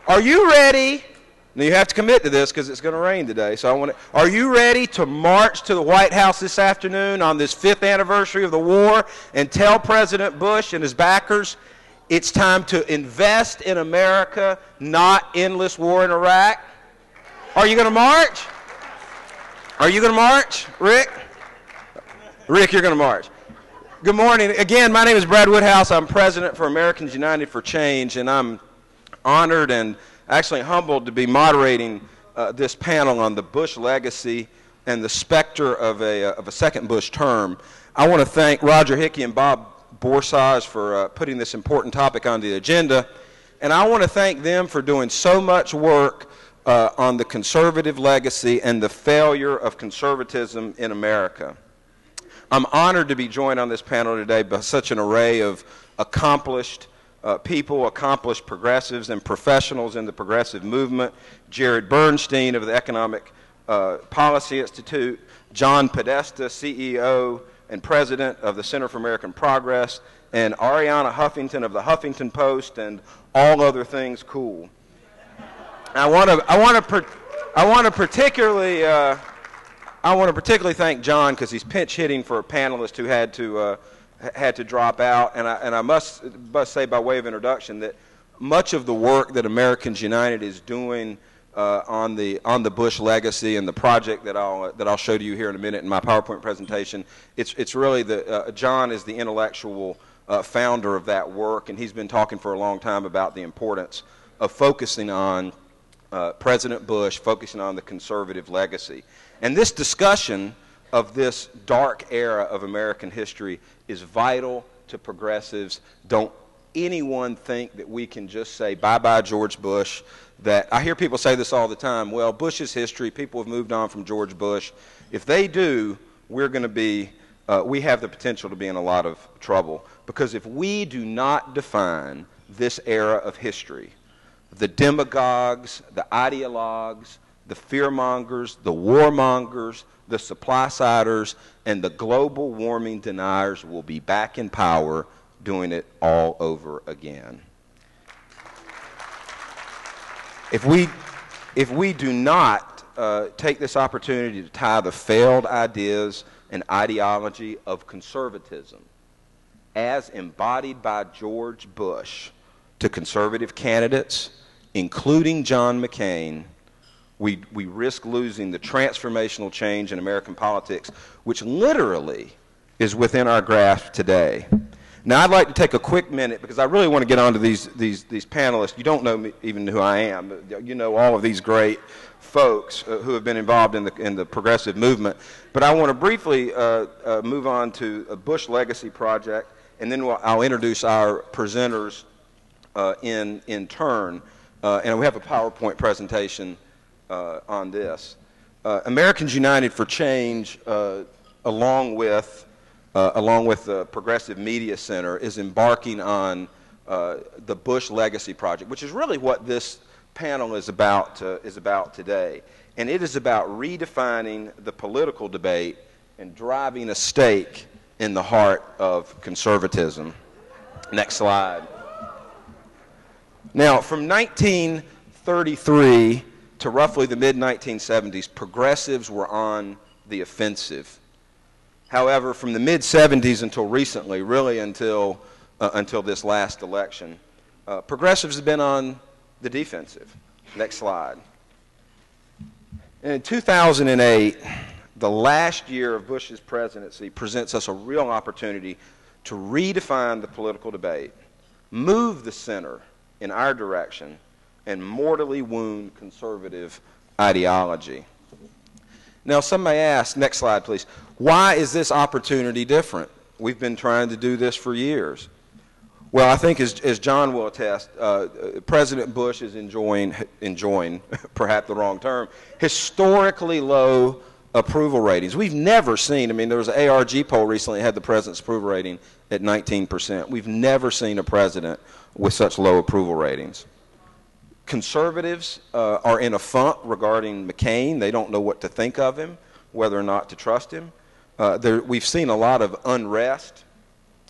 Are you ready? Now you have to commit to this because it's going to rain today. So are you ready to march to the White House this afternoon on this 5th anniversary of the war and tell President Bush and his backers it's time to invest in America, not endless war in Iraq? Are you going to march? Are you going to march, Rick? Rick, you're going to march. Good morning. Again, my name is Brad Woodhouse. I'm president for Americans United for Change, and I'm honored and actually humbled to be moderating this panel on the Bush legacy and the specter of a second Bush term. I want to thank Roger Hickey and Bob Borsage for putting this important topic on the agenda, and I want to thank them for doing so much work on the conservative legacy and the failure of conservatism in America. I'm honored to be joined on this panel today by such an array of accomplished people, accomplished progressives and professionals in the progressive movement. Jared Bernstein of the Economic Policy Institute, John Podesta, CEO and President of the Center for American Progress, and Arianna Huffington of the Huffington Post, and all other things cool. I want to particularly thank John because he's pinch hitting for a panelist who had to drop out, and I must say by way of introduction that much of the work that Americans United is doing on the Bush legacy and the project that I'll show to you here in a minute in my PowerPoint presentation, it's really John is the intellectual founder of that work, and he's been talking for a long time about the importance of focusing on President Bush, focusing on the conservative legacy. And this discussion of this dark era of American history is vital to progressives. Don't anyone think that we can just say bye-bye George Bush. That I hear people say this all the time, well, Bush is history, people have moved on from George Bush. If they do, we're going to be, we have the potential to be in a lot of trouble. Because if we do not define this era of history, the demagogues, the ideologues, the fearmongers, the warmongers, the supply-siders, and the global warming deniers will be back in power doing it all over again. If we do not take this opportunity to tie the failed ideas and ideology of conservatism as embodied by George Bush to conservative candidates, including John McCain, we risk losing the transformational change in American politics, which literally is within our grasp today. Now, I'd like to take a quick minute, because I really want to get on to these panelists. You don't know me, even who I am. You know all of these great folks who have been involved in the progressive movement. But I want to briefly move on to a Bush Legacy Project, and then I'll introduce our presenters in turn. And we have a PowerPoint presentation on this. Americans United for Change, along with the Progressive Media Center, is embarking on the Bush Legacy Project, which is really what this panel is about today. And it is about redefining the political debate and driving a stake in the heart of conservatism. Next slide. Now, from 1933 to roughly the mid-1970s, progressives were on the offensive. However, from the mid-70s until recently, really until this last election, progressives have been on the defensive. Next slide. And in 2008, the last year of Bush's presidency presents us a real opportunity to redefine the political debate, move the center in our direction, and mortally wound conservative ideology. Now, some may ask, next slide please, why is this opportunity different? We've been trying to do this for years. Well, I think as John will attest, President Bush is enjoying, perhaps the wrong term, historically low approval ratings. We've never seen, I mean, there was an ARG poll recently that had the president's approval rating at 19%. We've never seen a president with such low approval ratings. Conservatives are in a funk regarding McCain. They don't know what to think of him, whether or not to trust him. We've seen a lot of unrest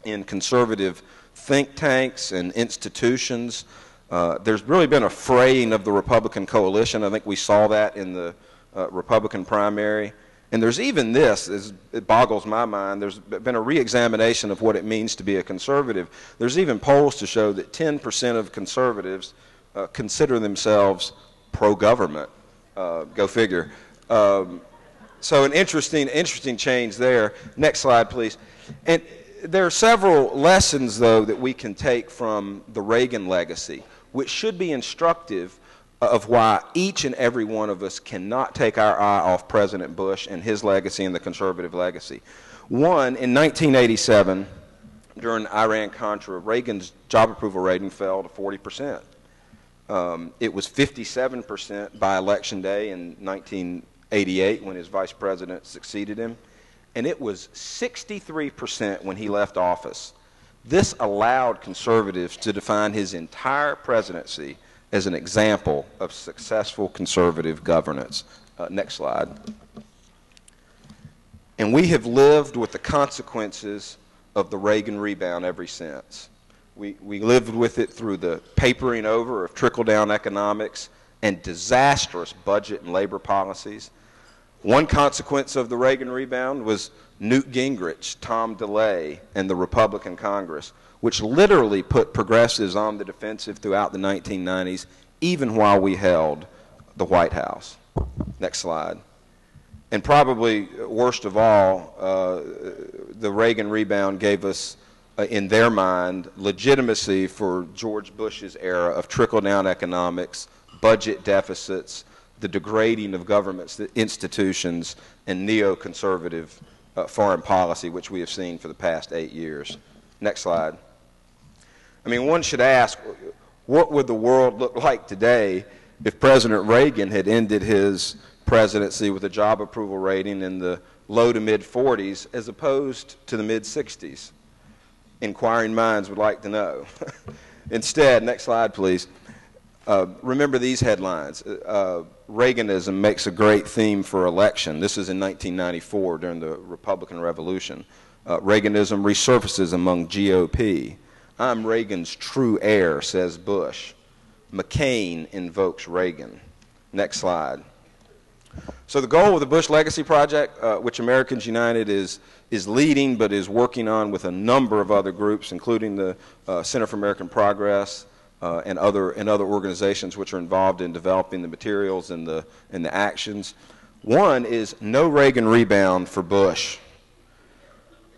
in conservative think tanks and institutions. There's really been a fraying of the Republican coalition. I think we saw that in the Republican primary. And there's even this, it boggles my mind, there's been a re-examination of what it means to be a conservative. There's even polls to show that 10% of conservatives consider themselves pro-government. Go figure. So an interesting change there. Next slide, please. And there are several lessons, though, that we can take from the Reagan legacy, which should be instructive of why each and every one of us cannot take our eye off President Bush and his legacy and the conservative legacy. One, in 1987, during Iran-Contra, Reagan's job approval rating fell to 40%. It was 57% by Election Day in 1988 when his vice president succeeded him, and it was 63% when he left office. This allowed conservatives to define his entire presidency as an example of successful conservative governance. Next slide. And we have lived with the consequences of the Reagan rebound ever since. We lived with it through the papering over of trickle-down economics and disastrous budget and labor policies. One consequence of the Reagan rebound was Newt Gingrich, Tom DeLay, and the Republican Congress, which literally put progressives on the defensive throughout the 1990s, even while we held the White House. Next slide. And probably worst of all, the Reagan rebound gave us, in their mind, legitimacy for George Bush's era of trickle-down economics, budget deficits, the degrading of government institutions, and neoconservative foreign policy, which we have seen for the past 8 years. Next slide. I mean, one should ask, what would the world look like today if President Reagan had ended his presidency with a job approval rating in the low to mid-40s as opposed to the mid-60s? Inquiring minds would like to know. Instead, next slide, please. Remember these headlines. Reaganism makes a great theme for election. This is in 1994 during the Republican Revolution. Reaganism resurfaces among GOP. I'm Reagan's true heir, says Bush. McCain invokes Reagan. Next slide. So the goal of the Bush Legacy Project, which Americans United is leading but is working on with a number of other groups, including the Center for American Progress and other organizations which are involved in developing the materials and the actions. One is no Reagan rebound for Bush.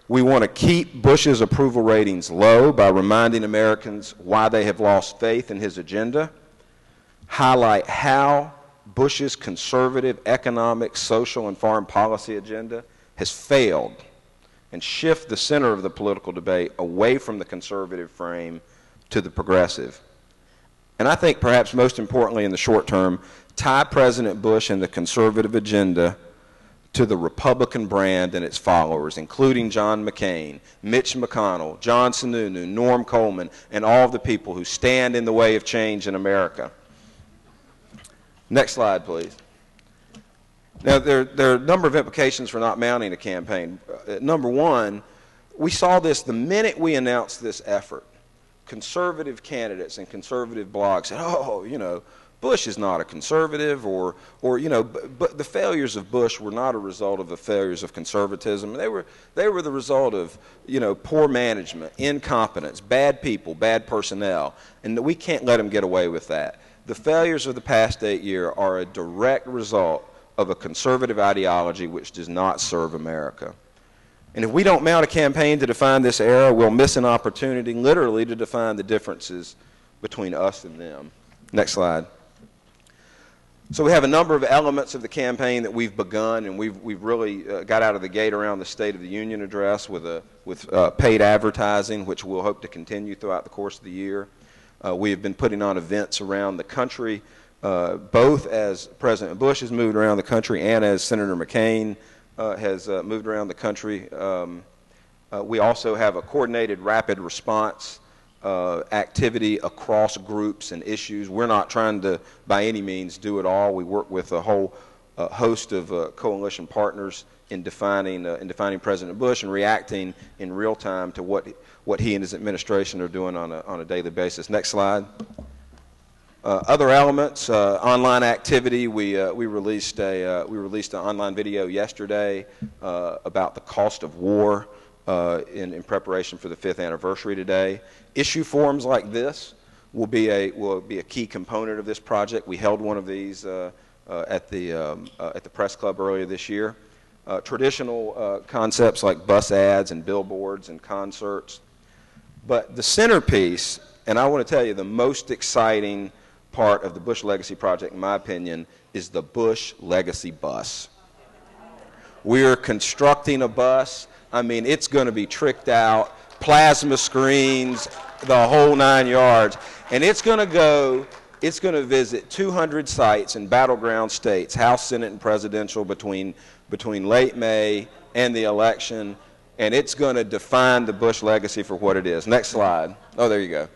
We want to keep Bush's approval ratings low by reminding Americans why they have lost faith in his agenda, highlight how Bush's conservative economic, social, and foreign policy agenda has failed, and shift the center of the political debate away from the conservative frame to the progressive. And I think perhaps most importantly in the short term, tie President Bush and the conservative agenda to the Republican brand and its followers, including John McCain, Mitch McConnell, John Sununu, Norm Coleman, and all of the people who stand in the way of change in America. Next slide, please. Now, there are a number of implications for not mounting a campaign. Number one, we saw this the minute we announced this effort. Conservative candidates and conservative blogs said, oh, you know, Bush is not a conservative, or you know, but the failures of Bush were not a result of the failures of conservatism. They were the result of, you know, poor management, incompetence, bad people, bad personnel, and we can't let him get away with that. The failures of the past 8 years are a direct result of a conservative ideology which does not serve America. And if we don't mount a campaign to define this era, we'll miss an opportunity literally to define the differences between us and them. Next slide. So we have a number of elements of the campaign that we've begun, and we've really got out of the gate around the State of the Union address with paid advertising, which we'll hope to continue throughout the course of the year. We have been putting on events around the country, both as President Bush has moved around the country and as Senator McCain has moved around the country. We also have a coordinated rapid response activity across groups and issues. We're not trying to, by any means, do it all. We work with a whole host of coalition partners in defining President Bush and reacting in real time to what he and his administration are doing on a daily basis. Next slide. Other elements, online activity. We released an online video yesterday about the cost of war in preparation for the 5th anniversary today. Issue forums like this will be a key component of this project. We held one of these at the press club earlier this year. Traditional concepts like bus ads and billboards and concerts. But the centerpiece, and I want to tell you the most exciting part of the Bush Legacy Project, in my opinion, is the Bush Legacy Bus. We are constructing a bus. I mean, it's going to be tricked out, plasma screens, the whole 9 yards. And it's going to visit 200 sites in battleground states, House, Senate, and presidential between late May and the election. And it's going to define the Bush legacy for what it is. Next slide. Oh, there you go.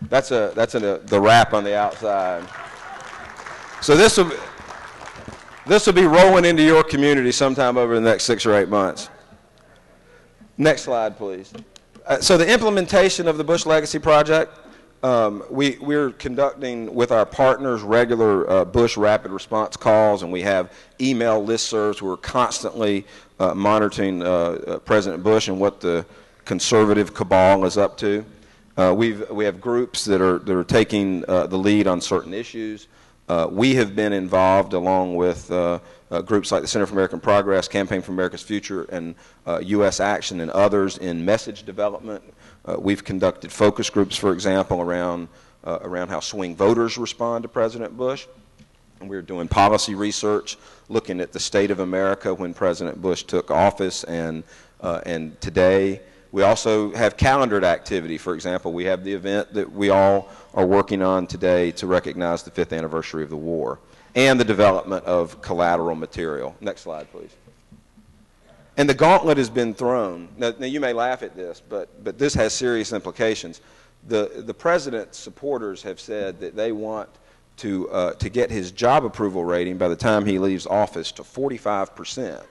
That's the wrap on the outside. So this will be rolling into your community sometime over the next 6 or 8 months. Next slide, please. So the implementation of the Bush Legacy Project, we're conducting with our partners regular Bush rapid response calls, and we have email listservs. We're constantly monitoring President Bush and what the conservative cabal is up to. We have groups that are taking the lead on certain issues. We have been involved along with groups like the Center for American Progress, Campaign for America's Future, and U.S. Action and others in message development. We've conducted focus groups, for example, around how swing voters respond to President Bush. And we're doing policy research, looking at the state of America when President Bush took office and today. We also have calendared activity. For example, we have the event that we all are working on today to recognize the 5th anniversary of the war and the development of collateral material. Next slide, please. And the gauntlet has been thrown. Now you may laugh at this, but this has serious implications. The president's supporters have said that they want to get his job approval rating by the time he leaves office to 45%.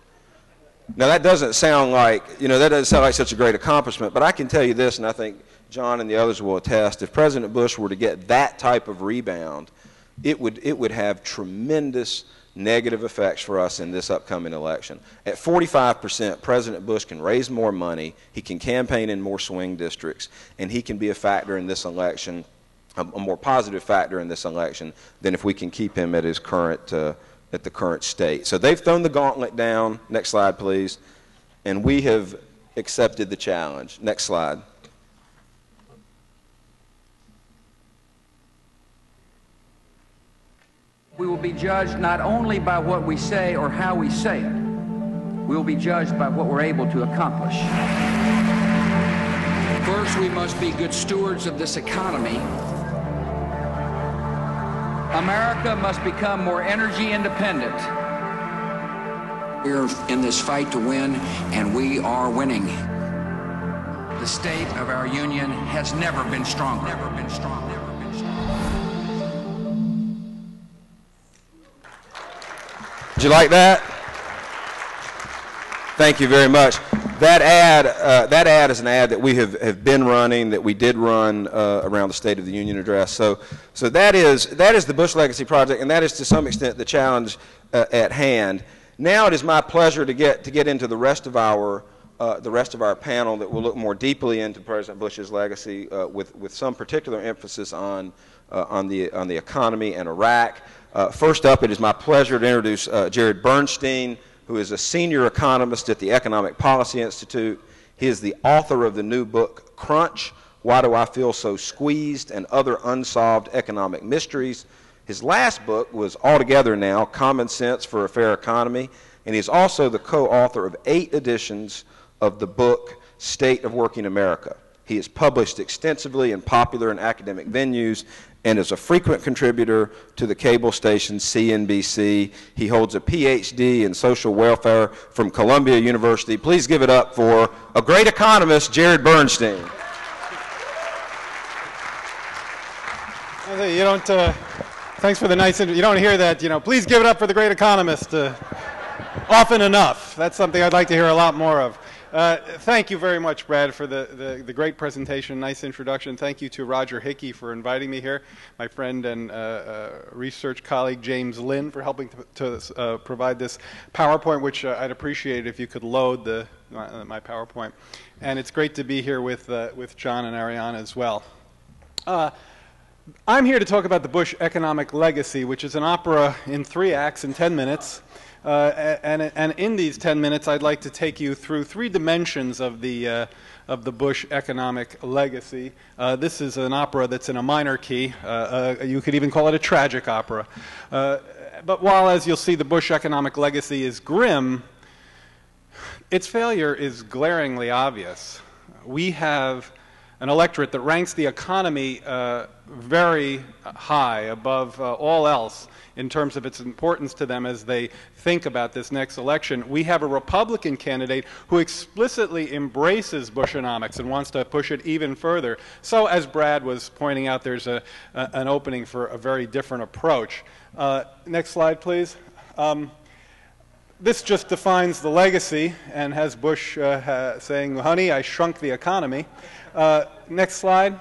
Now that doesn't sound like, such a great accomplishment, but I can tell you this, and I think John and the others will attest, if President Bush were to get that type of rebound, it would have tremendous negative effects for us in this upcoming election. At 45%, President Bush can raise more money, he can campaign in more swing districts, and he can be a factor in this election, a more positive factor in this election than if we can keep him at his current at the current state. So they've thrown the gauntlet down. Next slide, please. And we have accepted the challenge. Next slide. We will be judged not only by what we say or how we say it. We will be judged by what we're able to accomplish. First, we must be good stewards of this economy. America must become more energy independent. We're in this fight to win, and we are winning. The state of our union has never been stronger. Never been stronger. Never been stronger. Did you like that? Thank you very much. That ad is an ad that we have been running, that we did run around the State of the Union address. So that is the Bush Legacy Project, and that is to some extent the challenge at hand. Now it is my pleasure to get into the rest of our panel that will look more deeply into President Bush's legacy with some particular emphasis on the economy and Iraq. First up, it is my pleasure to introduce Jared Bernstein, who is a senior economist at the Economic Policy Institute. He is the author of the new book, Crunch, Why Do I Feel So Squeezed, and Other Unsolved Economic Mysteries. His last book was Altogether Now, Common Sense for a Fair Economy, and he's also the co-author of 8 editions of the book, State of Working America. He is published extensively in popular and academic venues and is a frequent contributor to the cable station CNBC. He holds a PhD in social welfare from Columbia University. Please give it up for a great economist, Jared Bernstein. You don't, thanks for the nice, you don't hear that, please give it up for the great economist often enough. That's something I'd like to hear a lot more of. Thank you very much, Brad, for the great presentation, nice introduction. Thank you to Roger Hickey for inviting me here, my friend and research colleague James Lynn for helping to provide this PowerPoint, which I'd appreciate if you could load my PowerPoint. And it's great to be here with John and Arianna as well. I'm here to talk about the Bush Economic Legacy, which is an opera in 3 acts in 10 minutes. And in these 10 minutes, I'd like to take you through 3 dimensions of the Bush economic legacy. This is an opera that's in a minor key. You could even call it a tragic opera. But while, as you'll see, the Bush economic legacy is grim, its failure is glaringly obvious. We have an electorate that ranks the economy very high above all else in terms of its importance to them as they think about this next election. We have a Republican candidate who explicitly embraces Bushonomics and wants to push it even further. So, as Brad was pointing out, there's an opening for a very different approach. Next slide, please. This just defines the legacy and has Bush saying, honey, I shrunk the economy. Next slide.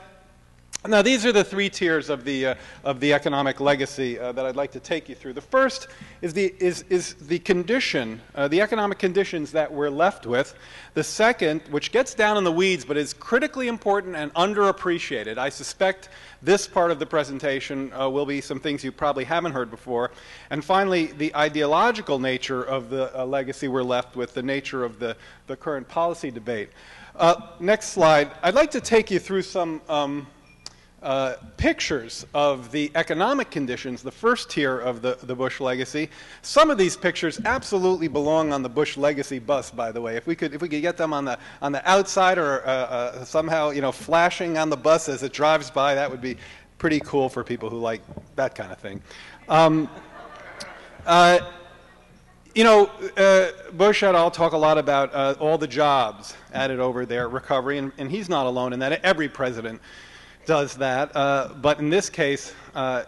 Now, these are the 3 tiers of the economic legacy that I'd like to take you through. The first is the condition, the economic conditions that we're left with. The second, which gets down in the weeds but is critically important and underappreciated. I suspect this part of the presentation will be some things you probably haven't heard before. And finally, the ideological nature of the legacy we're left with, the nature of the current policy debate. Next slide. I'd like to take you through some pictures of the economic conditions, the first tier of the Bush legacy. Some of these pictures absolutely belong on the Bush legacy bus, by the way. If we could get them on the outside or somehow, you know, flashing on the bus as it drives by, that would be pretty cool for people who like that kind of thing. You know, Bush et al. Talk a lot about all the jobs added over their recovery, and he's not alone in that. Every president does that, but in this case,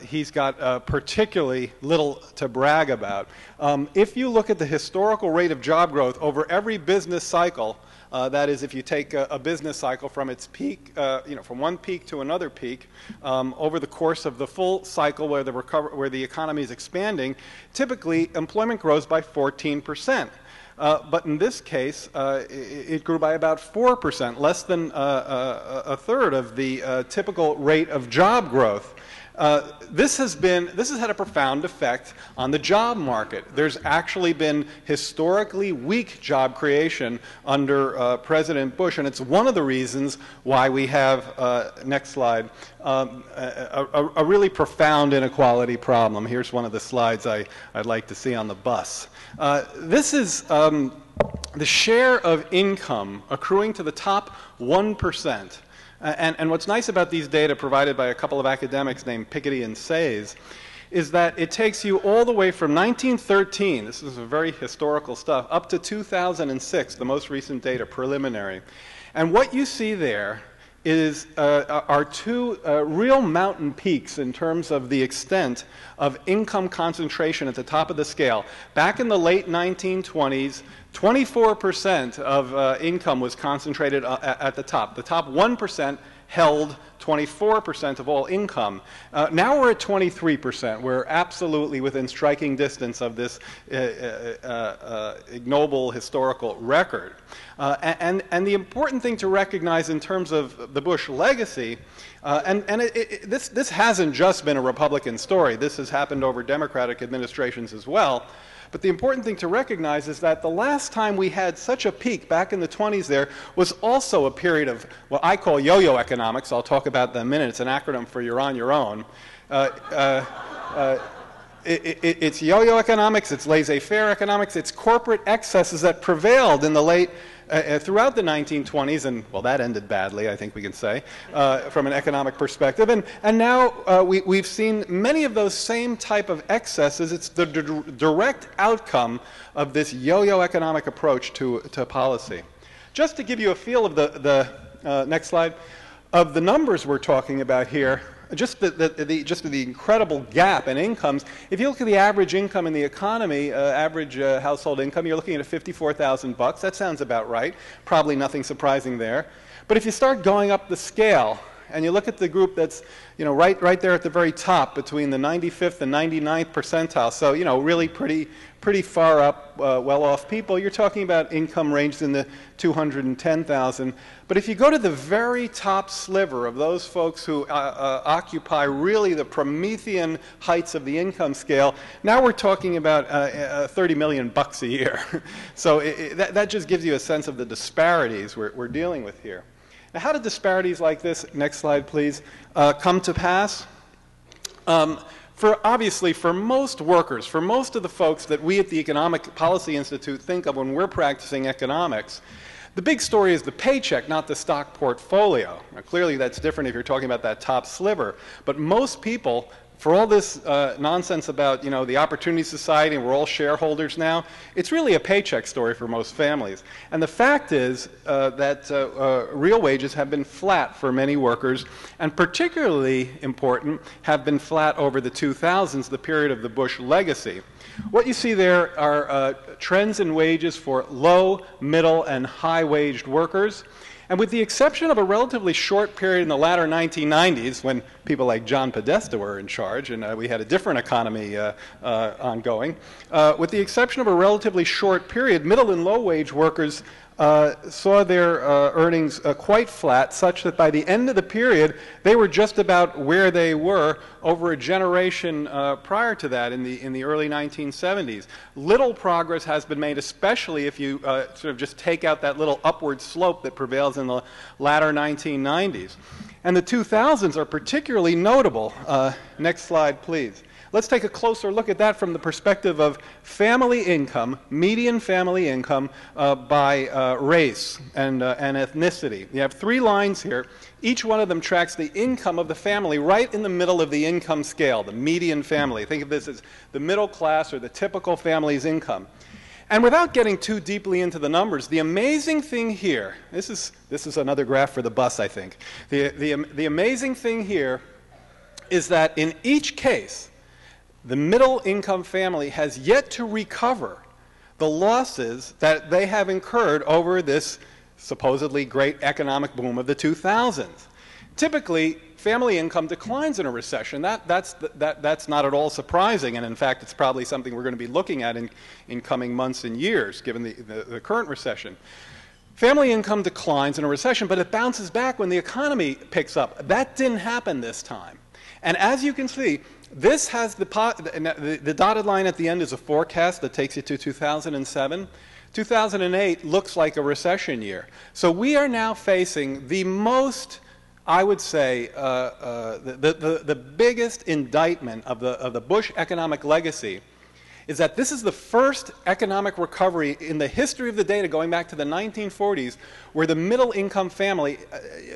he's got particularly little to brag about. If you look at the historical rate of job growth over every business cycle, that is, if you take a business cycle from its peak, you know, from one peak to another peak, over the course of the full cycle where the economy is expanding, typically employment grows by 14%. But in this case, it grew by about 4%, less than a third of the typical rate of job growth. This has had a profound effect on the job market. There's actually been historically weak job creation under President Bush, and it's one of the reasons why we have, next slide, a really profound inequality problem. Here's one of the slides I'd like to see on the bus. This is the share of income accruing to the top 1%. And what's nice about these data provided by a couple of academics named Piketty and Sayes is that it takes you all the way from 1913, this is a very historical stuff, up to 2006, the most recent data, preliminary. And what you see there is are 2 real mountain peaks in terms of the extent of income concentration at the top of the scale. Back in the late 1920s, 24% of income was concentrated at the top. The top 1% held 24% of all income. Now we're at 23%. We're absolutely within striking distance of this ignoble historical record. And the important thing to recognize in terms of the Bush legacy, this hasn't just been a Republican story. This has happened over Democratic administrations as well. But the important thing to recognize is that the last time we had such a peak back in the 20s there was also a period of what I call yo-yo economics. I'll talk about that in a minute. It's an acronym for you're on your own. It's yo-yo economics, it's laissez-faire economics, it's corporate excesses that prevailed in the late throughout the 1920s, and, well, that ended badly, I think we can say, from an economic perspective. And now we've seen many of those same type of excesses. It's the direct outcome of this yo-yo economic approach to policy. Just to give you a feel of the next slide, of the numbers we're talking about here, just the incredible gap in incomes. If you look at the average income in the economy, average household income, you're looking at $54,000. That sounds about right. Probably nothing surprising there. But if you start going up the scale, and you look at the group that's, right there at the very top, between the 95th and 99th percentile, so, really pretty far up, well-off people, you're talking about income ranges in the 210,000. But if you go to the very top sliver of those folks who occupy really the Promethean heights of the income scale, now we're talking about $30 million a year. So that just gives you a sense of the disparities we're dealing with here. Now, how do disparities like this, next slide please, come to pass? Obviously, for most workers, for most of the folks that we at the Economic Policy Institute think of when we're practicing economics, the big story is the paycheck, not the stock portfolio. Now, clearly that's different if you're talking about that top sliver, but most people, for all this nonsense about, the Opportunity Society and we're all shareholders now, it's really a paycheck story for most families. And the fact is that real wages have been flat for many workers, and particularly important, have been flat over the 2000s, the period of the Bush legacy. What you see there are trends in wages for low, middle, and high-waged workers. And with the exception of a relatively short period in the latter 1990s, when people like John Podesta were in charge and we had a different economy ongoing, with the exception of a relatively short period, middle and low-wage workers saw their earnings quite flat, such that by the end of the period, they were just about where they were over a generation prior to that in the early 1970s. Little progress has been made, especially if you sort of just take out that little upward slope that prevails in the latter 1990s. And the 2000s are particularly notable. Next slide, please. Let's take a closer look at that from the perspective of family income, median family income by race and ethnicity. You have 3 lines here. Each one of them tracks the income of the family right in the middle of the income scale, the median family. Think of this as the middle class or the typical family's income. And without getting too deeply into the numbers, the amazing thing here, this is another graph for the bus, I think. The amazing thing here is that in each case, the middle income family has yet to recover the losses that they have incurred over this supposedly great economic boom of the 2000s. Typically, family income declines in a recession. That's not at all surprising, and in fact, it's probably something we're going to be looking at in coming months and years, given the current recession. Family income declines in a recession, but it bounces back when the economy picks up. That didn't happen this time. And as you can see, this has the dotted line at the end is a forecast that takes you to 2007. 2008 looks like a recession year. So we are now facing the most, I would say, the biggest indictment of the Bush economic legacy is that this is the first economic recovery in the history of the data going back to the 1940s where the middle income family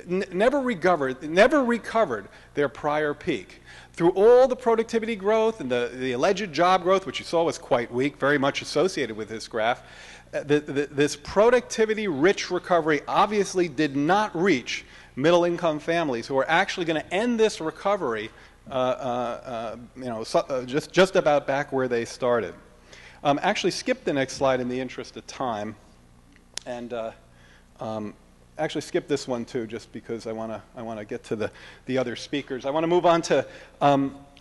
never recovered their prior peak. Through all the productivity growth and the alleged job growth, which you saw was quite weak, very much associated with this graph, this productivity-rich recovery obviously did not reach middle-income families who are actually going to end this recovery just about back where they started. Actually, skip the next slide in the interest of time, and actually skip this one too, just because I want to get to the other speakers. I want to move on to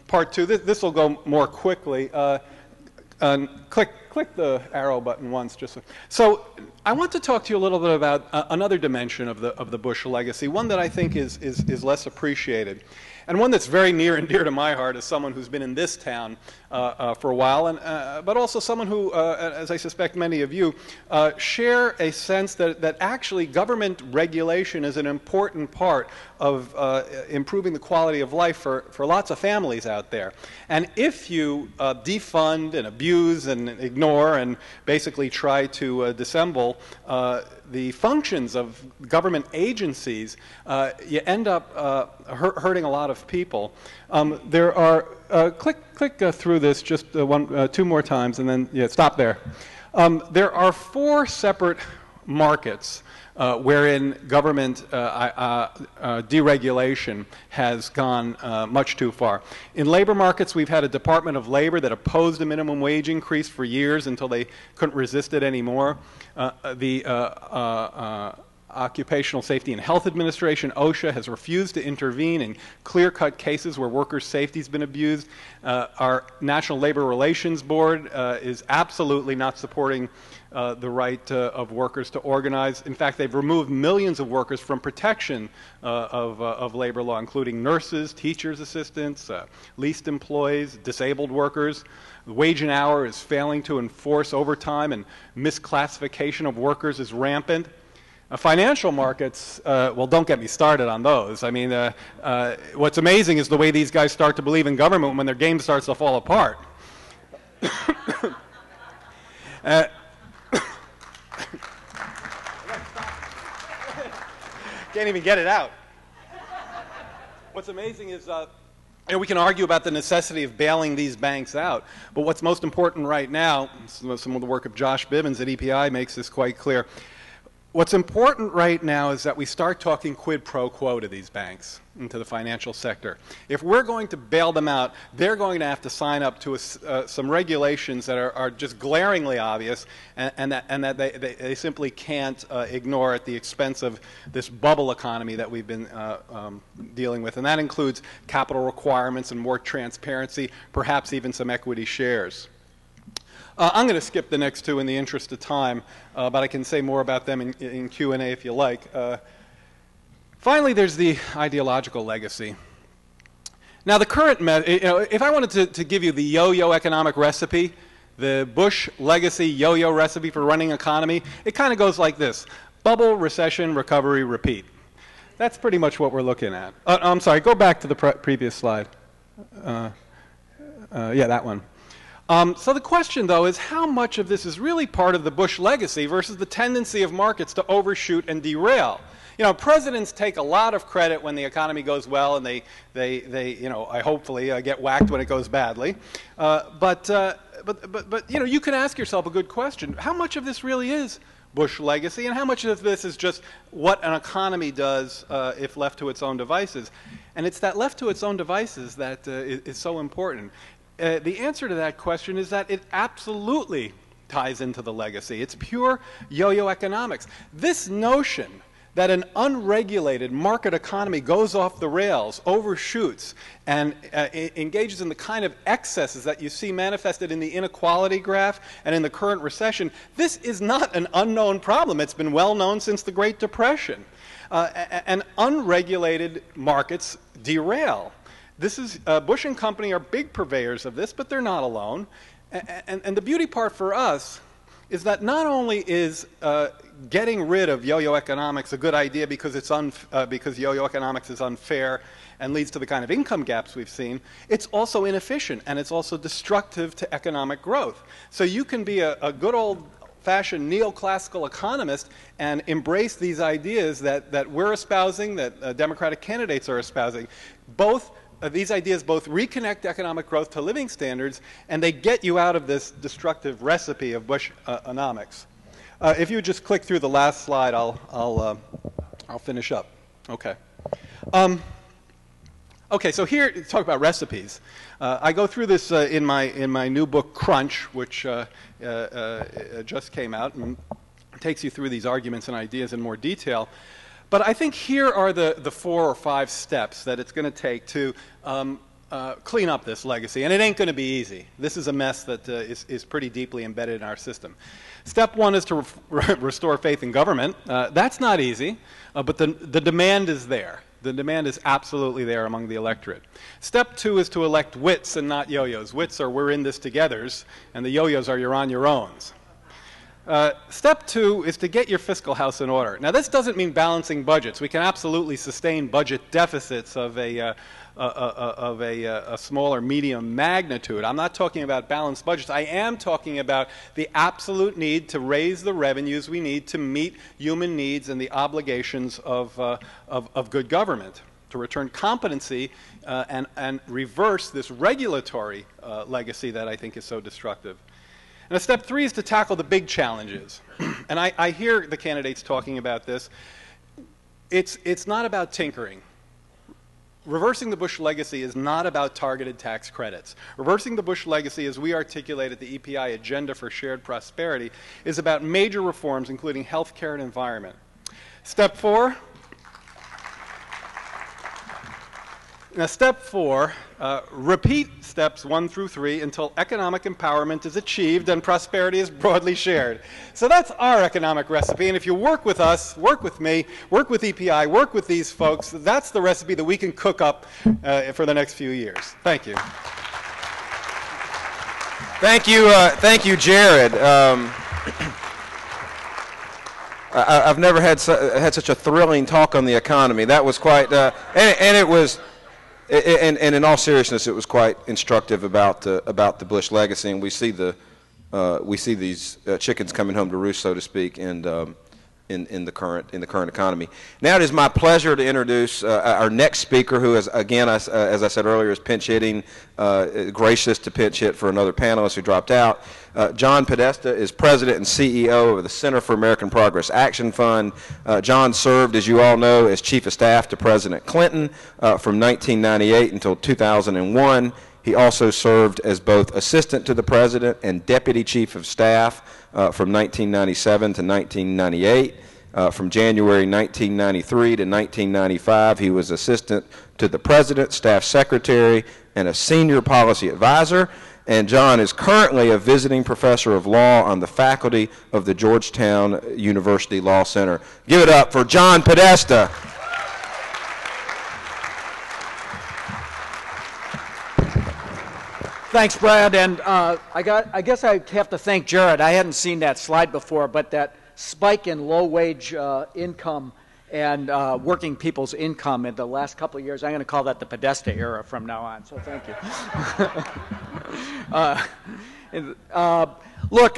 part 2. This will go more quickly. Click the arrow button once. So I want to talk to you a little bit about another dimension of the Bush legacy, one that I think is less appreciated, and one that's very near and dear to my heart as someone who's been in this town for a while, but also someone who, as I suspect many of you, share a sense that actually government regulation is an important part of improving the quality of life for lots of families out there. And if you defund and abuse and ignore and basically try to dissemble the functions of government agencies, you end up hurting a lot of people. There are click through this just 2 more times, and then stop there. There are 4 separate markets wherein government deregulation has gone much too far. In labor markets, we've had a Department of Labor that opposed a minimum wage increase for years until they couldn't resist it anymore. The Occupational Safety and Health Administration, OSHA, has refused to intervene in clear-cut cases where workers' safety has been abused. Our National Labor Relations Board is absolutely not supporting the right of workers to organize. In fact, they've removed millions of workers from protection of labor law, including nurses, teachers' assistants, leased employees, disabled workers. The wage and hour is failing to enforce overtime, and misclassification of workers is rampant. Financial markets, well, don't get me started on those. I mean, what's amazing is the way these guys start to believe in government when their game starts to fall apart. Can't even get it out. What's amazing is we can argue about the necessity of bailing these banks out, but what's most important right now, some of the work of Josh Bivens at EPI makes this quite clear. What's important right now is that we start talking quid pro quo to these banks and to the financial sector. If we're going to bail them out, they're going to have to sign up to some regulations that are just glaringly obvious and that they simply can't ignore at the expense of this bubble economy that we've been dealing with. And that includes capital requirements and more transparency, perhaps even some equity shares. I'm going to skip the next two in the interest of time, but I can say more about them in Q&A if you like. Finally, there's the ideological legacy. Now, the current, if I wanted to give you the yo-yo economic recipe, the Bush legacy yo-yo recipe for running economy, it kind of goes like this: bubble, recession, recovery, repeat. That's pretty much what we're looking at. I'm sorry, go back to the previous slide. Yeah, that one. So the question, though, is how much of this is really part of the Bush legacy versus the tendency of markets to overshoot and derail? You know, presidents take a lot of credit when the economy goes well, and they hopefully get whacked when it goes badly. But you know, you can ask yourself a good question: how much of this really is Bush legacy, and how much of this is just what an economy does if left to its own devices? And it's that left to its own devices that is so important. The answer to that question is that it absolutely ties into the legacy. It's pure yo-yo economics. This notion that an unregulated market economy goes off the rails, overshoots, and engages in the kind of excesses that you see manifested in the inequality graph and in the current recession, this is not an unknown problem. It's been well known since the Great Depression. And unregulated markets derail. This is, Bush and company are big purveyors of this, but they're not alone. And the beauty part for us is that not only is getting rid of yo-yo economics a good idea because because yo-yo economics is unfair and leads to the kind of income gaps we've seen, it's also inefficient and it's also destructive to economic growth. So you can be a good old-fashioned neoclassical economist and embrace these ideas that we're espousing, that Democratic candidates are espousing. These ideas both reconnect economic growth to living standards, and they get you out of this destructive recipe of Bush-onomics. If you would just click through the last slide, I'll finish up. Okay. Okay. So here, talk about recipes. I go through this in my new book, Crunch, which just came out, and takes you through these arguments and ideas in more detail. But I think here are the 4 or 5 steps that it's going to take to clean up this legacy. And it ain't going to be easy. This is a mess that is pretty deeply embedded in our system. Step 1 is to restore faith in government. That's not easy, but the demand is there. The demand is absolutely there among the electorate. Step 2 is to elect wits and not yo-yos. Wits are we're in this togethers, and the yo-yos are you're on your owns. Step 2 is to get your fiscal house in order. Now, this doesn't mean balancing budgets. We can absolutely sustain budget deficits of a small or medium magnitude. I'm not talking about balanced budgets. I am talking about the absolute need to raise the revenues we need to meet human needs and the obligations of good government, to return competency and reverse this regulatory legacy that I think is so destructive. And step 3 is to tackle the big challenges. And I hear the candidates talking about this. It's not about tinkering. Reversing the Bush legacy is not about targeted tax credits. Reversing the Bush legacy, as we articulated the EPI Agenda for Shared Prosperity, is about major reforms, including health care and environment. Step 4. Now, step 4, repeat steps 1 through 3 until economic empowerment is achieved and prosperity is broadly shared. So that's our economic recipe, and if you work with us, work with me, work with EPI, work with these folks, that's the recipe that we can cook up for the next few years. Thank you. Thank you, Jared. I've never had such a thrilling talk on the economy. That was quite, and it was. And in all seriousness, it was quite instructive about the Bush legacy, and we see these chickens coming home to roost, so to speak, and in the current economy. Now it is my pleasure to introduce our next speaker, who is, again, as I said earlier, is pinch hitting, gracious to pinch hit for another panelist who dropped out. John Podesta is president and CEO of the Center for American Progress Action Fund. John served, as you all know, as chief of staff to President Clinton from 1998 until 2001. He also served as both assistant to the president and deputy chief of staff from 1997 to 1998. From January 1993 to 1995, he was assistant to the president, staff secretary, and a senior policy advisor. And John is currently a visiting professor of law on the faculty of the Georgetown University Law Center. Give it up for John Podesta. Thanks, Brad. And I guess I have to thank Jared. I hadn't seen that slide before, but that spike in low-wage income and working people's income in the last couple of years, I'm going to call that the Podesta era from now on. So thank you. Look,